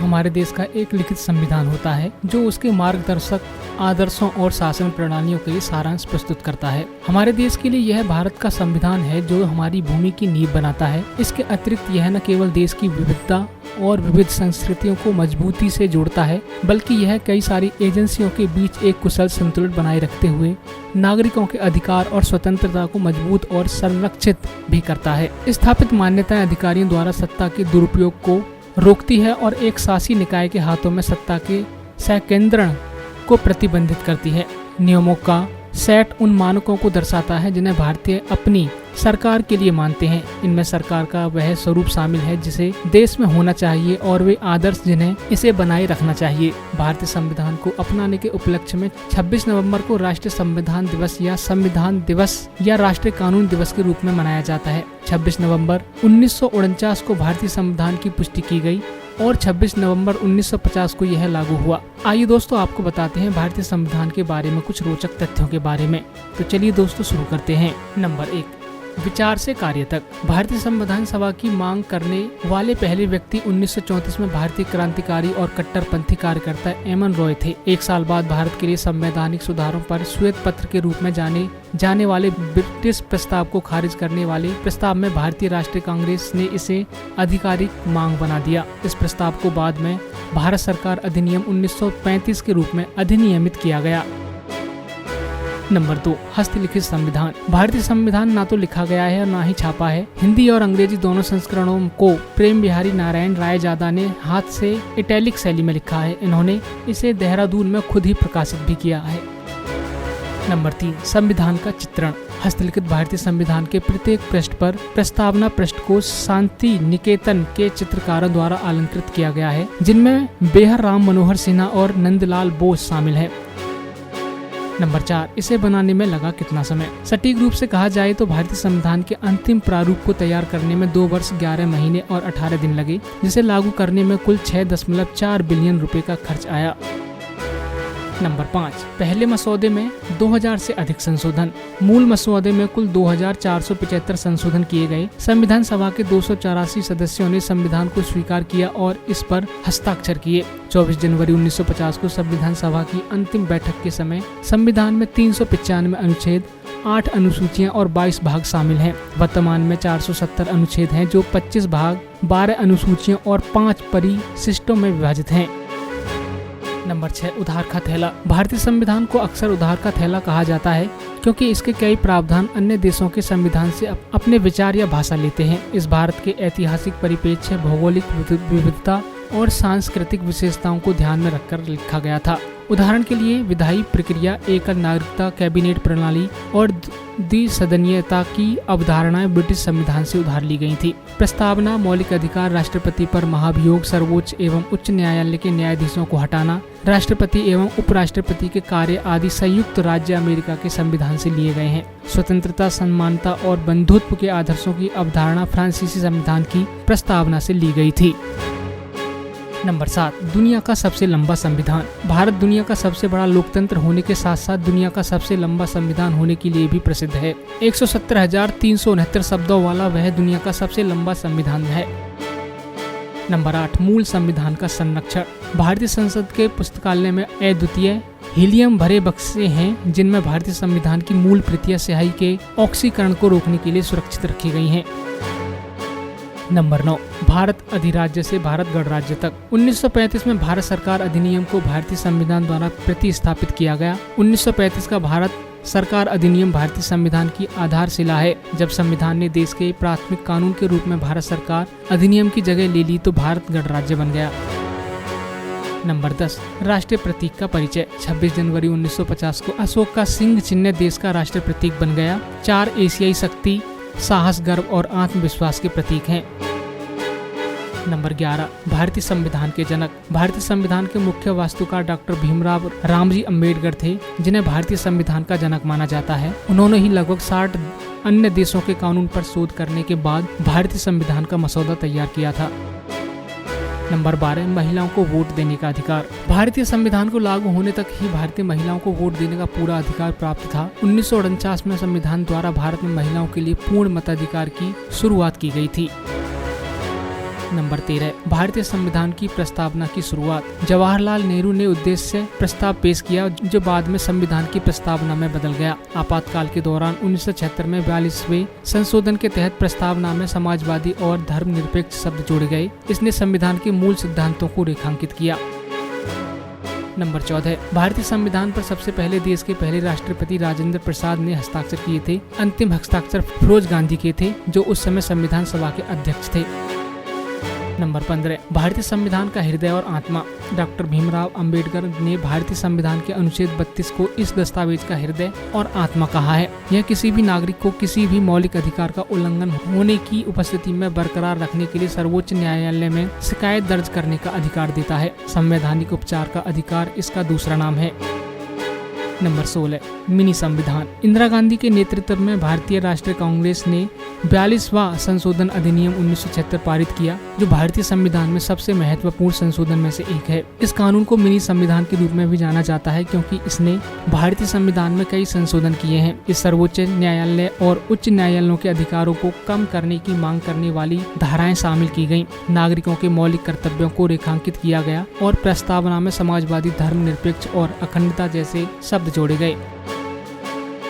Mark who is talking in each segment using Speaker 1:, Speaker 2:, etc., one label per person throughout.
Speaker 1: हमारे देश का एक लिखित संविधान होता है जो उसके मार्गदर्शक आदर्शों और शासन प्रणालियों के लिए सारांश प्रस्तुत करता है। हमारे देश के लिए यह भारत का संविधान है जो हमारी भूमि की नींव बनाता है। इसके अतिरिक्त यह न केवल देश की विविधता और विविध संस्कृतियों को मजबूती से जोड़ता है, बल्कि यह कई सारी एजेंसियों के बीच एक कुशल संतुलन बनाए रखते हुए नागरिकों के अधिकार और स्वतंत्रता को मजबूत और संरक्षित भी करता है। स्थापित मान्यताएं अधिकारियों द्वारा सत्ता के दुरुपयोग को रोकती है और एक शासी निकाय के हाथों में सत्ता के संकेंद्रण को प्रतिबंधित करती है। नियमों का सेट उन मानकों को दर्शाता है जिन्हें भारतीय अपनी सरकार के लिए मानते हैं। इनमें सरकार का वह स्वरूप शामिल है जिसे देश में होना चाहिए और वे आदर्श जिन्हें इसे बनाए रखना चाहिए। भारतीय संविधान को अपनाने के उपलक्ष्य में 26 नवंबर को राष्ट्रीय संविधान दिवस या संविधान दिवस या राष्ट्रीय कानून दिवस के रूप में मनाया जाता है। 26 नवंबर 1949 को भारतीय संविधान की पुष्टि की गई और 26 नवंबर 1950 को यह लागू हुआ। आइए दोस्तों, आपको बताते हैं भारतीय संविधान के बारे में कुछ रोचक तथ्यों के बारे में। तो चलिए दोस्तों, शुरू करते हैं। नंबर 1, विचार से कार्य तक। भारतीय संविधान सभा की मांग करने वाले पहले व्यक्ति 1934 में भारतीय क्रांतिकारी और कट्टरपंथी कार्यकर्ता एमएन रॉय थे। एक साल बाद भारत के लिए संवैधानिक सुधारों पर श्वेत पत्र के रूप में जाने वाले ब्रिटिश प्रस्ताव को खारिज करने वाले प्रस्ताव में भारतीय राष्ट्रीय कांग्रेस ने इसे आधिकारिक मांग बना दिया। इस प्रस्ताव को बाद में भारत सरकार अधिनियम 1935 के रूप में अधिनियमित किया गया। नंबर 2, हस्तलिखित संविधान। भारतीय संविधान ना तो लिखा गया है और ना ही छापा है। हिंदी और अंग्रेजी दोनों संस्करणों को प्रेम बिहारी नारायण रायजादा ने हाथ से इटैलिक शैली में लिखा है। इन्होंने इसे देहरादून में खुद ही प्रकाशित भी किया है। नंबर 3, संविधान का चित्रण। हस्तलिखित भारतीय संविधान के प्रत्येक पृष्ठ पर प्रस्तावना पृष्ठ को शांति निकेतन के चित्रकारों द्वारा अलंकृत किया गया है, जिनमें बेहर राम मनोहर सिन्हा और नंदलाल बोस शामिल है। नंबर 4, इसे बनाने में लगा कितना समय। सटीक रूप से कहा जाए तो भारतीय संविधान के अंतिम प्रारूप को तैयार करने में 2 वर्ष 11 महीने और 18 दिन लगे, जिसे लागू करने में कुल 6.4 बिलियन रुपए का खर्च आया। नंबर 5, पहले मसौदे में 2000 से अधिक संशोधन। मूल मसौदे में कुल 2475 संशोधन किए गए। संविधान सभा के 284 सदस्यों ने संविधान को स्वीकार किया और इस पर हस्ताक्षर किए। 24 जनवरी 1950 को संविधान सभा की अंतिम बैठक के समय संविधान में 395 अनुच्छेद, 8 अनुसूचियां और 22 भाग शामिल हैं। वर्तमान में 470 अनुच्छेद हैं, जो 25 भाग, 12 अनुसूचियां और 5 परिशिष्टों में विभाजित हैं। नंबर 6, उधार का थैला। भारतीय संविधान को अक्सर उधार का थैला कहा जाता है क्योंकि इसके कई प्रावधान अन्य देशों के संविधान से अपने विचार या भाषा लेते हैं। इस भारत के ऐतिहासिक परिप्रेक्ष्य, भौगोलिक विविधता और सांस्कृतिक विशेषताओं को ध्यान में रखकर लिखा गया था। उदाहरण के लिए विधायी प्रक्रिया, एकल नागरिकता, कैबिनेट प्रणाली और द्विसदनीयता की अवधारणाएं ब्रिटिश संविधान से उधार ली गई थी। प्रस्तावना, मौलिक अधिकार, राष्ट्रपति पर महाभियोग, सर्वोच्च एवं उच्च न्यायालय के न्यायाधीशों को हटाना, राष्ट्रपति एवं उपराष्ट्रपति के कार्य आदि संयुक्त राज्य अमेरिका के संविधान से लिए गए हैं। स्वतंत्रता, समानता और बंधुत्व के आदर्शों की अवधारणा फ्रांसीसी संविधान की प्रस्तावना से ली गई थी। नंबर 7, दुनिया का सबसे लंबा संविधान। भारत दुनिया का सबसे बड़ा लोकतंत्र होने के साथ साथ दुनिया का सबसे लंबा संविधान होने के लिए भी प्रसिद्ध है। 117,369 शब्दों वाला वह दुनिया का सबसे लंबा संविधान है। नंबर 8, मूल संविधान का संरक्षण। भारतीय संसद के पुस्तकालय में अद्वितीय हीलियम भरे बक्से हैं, जिनमें भारतीय संविधान की मूल प्रतियां स्याही के ऑक्सीकरण को रोकने के लिए सुरक्षित रखी गई हैं। नंबर 9, भारत अधिराज्य से भारत गणराज्य तक। 1935 में भारत सरकार अधिनियम को भारतीय संविधान द्वारा प्रतिस्थापित किया गया। 1935 का भारत सरकार अधिनियम भारतीय संविधान की आधारशिला है। जब संविधान ने देश के प्राथमिक कानून के रूप में भारत सरकार अधिनियम की जगह ले ली तो भारत गणराज्य बन गया। नंबर 10, राष्ट्रीय प्रतीक का परिचय। 26 जनवरी 1950 को अशोक का सिंह चिन्ह देश का राष्ट्रीय प्रतीक बन गया। 4 एशियाई शक्ति, साहस, गर्व और आत्मविश्वास के प्रतीक हैं। नंबर 11, भारतीय संविधान के जनक। भारतीय संविधान के मुख्य वास्तुकार डॉक्टर भीमराव रामजी अम्बेडकर थे, जिन्हें भारतीय संविधान का जनक माना जाता है। उन्होंने ही लगभग 60 अन्य देशों के कानून पर शोध करने के बाद भारतीय संविधान का मसौदा तैयार किया था। नंबर 12, महिलाओं को वोट देने का अधिकार। भारतीय संविधान को लागू होने तक ही भारतीय महिलाओं को वोट देने का पूरा अधिकार प्राप्त था। 1949 में संविधान द्वारा भारत में महिलाओं के लिए पूर्ण मताधिकार की शुरुआत की गई थी। नंबर 13, भारतीय संविधान की प्रस्तावना की शुरुआत। जवाहरलाल नेहरू ने उद्देश्य प्रस्ताव पेश किया जो बाद में संविधान की प्रस्तावना में बदल गया। आपातकाल के दौरान 1976 में 42वें संशोधन के तहत प्रस्तावना में समाजवादी और धर्मनिरपेक्ष शब्द जोड़े गए। इसने संविधान के मूल सिद्धांतों को रेखांकित किया। नंबर 14, भारतीय संविधान पर सबसे पहले देश के पहले राष्ट्रपति राजेंद्र प्रसाद ने हस्ताक्षर किए थे। अंतिम हस्ताक्षर फिरोज गांधी के थे, जो उस समय संविधान सभा के अध्यक्ष थे। नंबर 15, भारतीय संविधान का हृदय और आत्मा। डॉक्टर भीमराव अंबेडकर ने भारतीय संविधान के अनुच्छेद 32 को इस दस्तावेज का हृदय और आत्मा कहा है। यह किसी भी नागरिक को किसी भी मौलिक अधिकार का उल्लंघन होने की उपस्थिति में बरकरार रखने के लिए सर्वोच्च न्यायालय में शिकायत दर्ज करने का अधिकार देता है। संवैधानिक उपचार का अधिकार इसका दूसरा नाम है। नंबर 16, मिनी संविधान। इंदिरा गांधी के नेतृत्व में भारतीय राष्ट्रीय कांग्रेस ने 42वां संशोधन अधिनियम 1976 पारित किया, जो भारतीय संविधान में सबसे महत्वपूर्ण संशोधन में से एक है। इस कानून को मिनी संविधान के रूप में भी जाना जाता है क्योंकि इसने भारतीय संविधान में कई संशोधन किए हैं। इस सर्वोच्च न्यायालय और उच्च न्यायालयों के अधिकारों को कम करने की मांग करने वाली धाराएं शामिल की गयी। नागरिकों के मौलिक कर्तव्यों को रेखांकित किया गया और प्रस्तावना में समाजवादी, धर्मनिरपेक्ष और अखंडता जैसे शब्द जोड़े गए।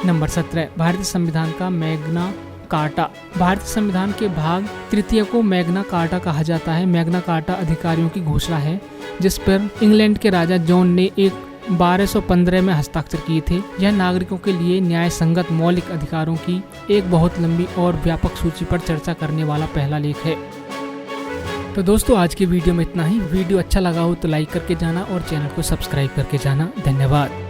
Speaker 1: नंबर 17, भारतीय संविधान का मैग्ना कार्टा। भारतीय संविधान के भाग तृतीय को मैग्ना कार्टा कहा जाता है। मैग्ना कार्टा अधिकारियों की घोषणा है जिस पर इंग्लैंड के राजा जॉन ने 1215 में हस्ताक्षर किए थे। यह नागरिकों के लिए न्याय संगत मौलिक अधिकारों की एक बहुत लंबी और व्यापक सूची पर चर्चा करने वाला पहला लेख है। तो दोस्तों, आज की वीडियो में इतना ही। वीडियो अच्छा लगा हो तो लाइक करके जाना और चैनल को सब्सक्राइब करके जाना। धन्यवाद।